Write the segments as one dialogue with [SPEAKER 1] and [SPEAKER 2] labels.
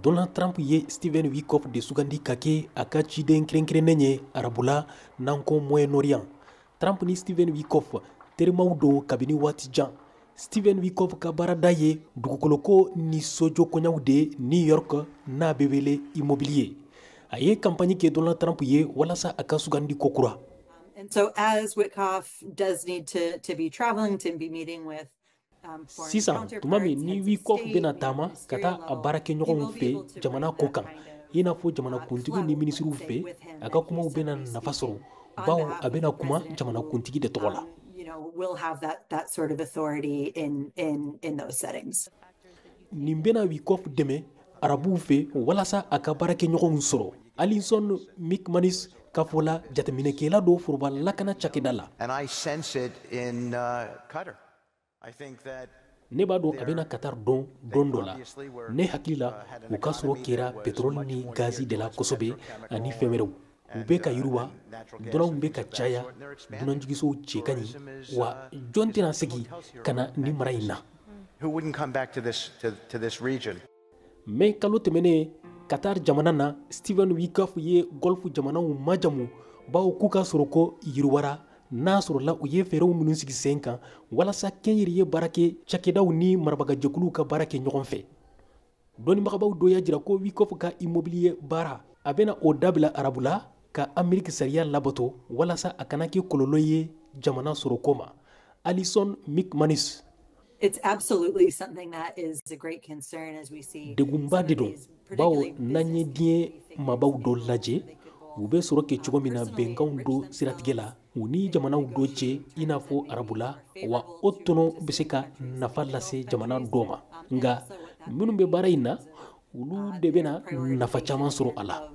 [SPEAKER 1] Donald Trump ye Steven Witkoff de sugandi ka kɛ a ka ciden kɛrɛnkɛrɛnnen ye arabula n'an ko Moyen-Orient. Trump ni Steven Witkoff terimaw don kabini waati jan. Steven Witkoff ka baarada ye dugukoloko ni sojɔkɔɲaw de New York n'a bɛ wele immobilier. A ye campagne kɛ Donald Trump ye walasa a ka sugandi kokura.
[SPEAKER 2] And so as Witkoff does need to be traveling to be meeting with
[SPEAKER 1] sisan tuma min ni Witkoff bena taama ka taa a baarakɛɲɔgɔnw fɛ jamana ko kan i n'a fɔ jamanakuntigi ni minisiriw fɛ a ka kumaw bena nafa sɔrɔ bawo a bena kuma jamanakuntigi de tɔgɔ la.
[SPEAKER 2] Will have that sort of authority in those settings.
[SPEAKER 1] Nin bena Witkoff dɛmɛ arabuw fɛ walasa a ka baarakɛɲɔgɔnw sɔrɔ. Alison McManus ka fɔ la jateminɛkɛla dɔ foroba lakana cakɛda la.
[SPEAKER 3] And I sense it in Qatar. I think that
[SPEAKER 1] ne b'a dɔn a bɛna Qatar dɔn don dɔ la. Ne hakili la u ka sɔrɔ kɛra pétrole ni gazi de la kosɛbɛ ani fɛn wɛrɛw. U bɛ ka yiriwa, dɔlɔnw bɛ ka caya, dunanjigisow cɛ ka ɲi, wa jɔn tɛna segin ka na nin mara in na.
[SPEAKER 3] who wouldn't come back to this region.
[SPEAKER 1] Mais kalo tɛmɛnen Qatar jamana na Steven Witkoff ye Gulf jamanaw majamu bawo k'u ka sɔrɔ ko yiriwara n'a sɔrɔla u ye fɛɛrɛw minnu sigi sen kan walasa kɛnyɛrɛ ye baarakɛ cakɛdaw ni marabagajɛkuluw ka baara kɛ ɲɔgɔn fɛ. Dɔnnibagabaw dɔ y'a jira ko Witkoff ka immobilier baara a bɛna o dabila arabula ka Ameriki sariya labato walasa a kana kɛ kɔlɔlɔ ye jamana sɔrɔko ma. Alison McManus.
[SPEAKER 2] It's absolutely something that is a great concern as we see.
[SPEAKER 1] Degunba de don bawo n'an ye diɲɛ mabaw dɔ lajɛ u bɛ sɔrɔ kɛ cogo min na bɛnkanw do siratigɛ la u ni jamanaw dɔ cɛ i n'a fɔ arabula wa o tɔnɔ bɛ se ka nafa lase jamana dɔ ma nka minnu bɛ baara in na olu de bɛna nafa caman sɔrɔ a la.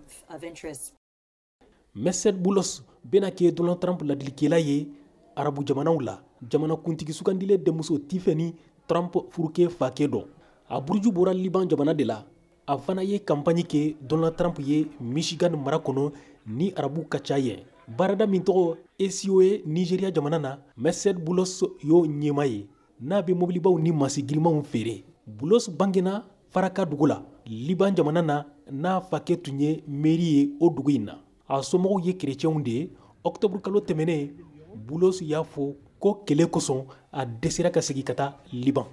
[SPEAKER 1] Merced Bulos bɛna kɛ Donald Trump ladilikɛla ye arabu jamanaw la jamanakuntigi sugandile denmuso Tiffany Trump furukɛ fakɛ dɔn. A buruju bɔra Liban jamana de la. A fana ye campagne kɛ Donald Trump ye Michigan mara kɔnɔ ni arabu ka ca yen. Baarada min tɔgɔ SOA Nigeria jamana na Merced Bulos y'o ɲɛma ye n'a bɛ mobilibaw ni masi girimanw feere. Bulos bangena Faraka dugu la Liban jamana na n'a fakɛ tun ye mairie ye o dugu in na. A somɔgɔw ye chrétienw de ye. Octobre kalo tɛmɛnen Bulos y'a fɔ ko kɛlɛ kosɔn a dɛsɛra ka segin ka taa Liban.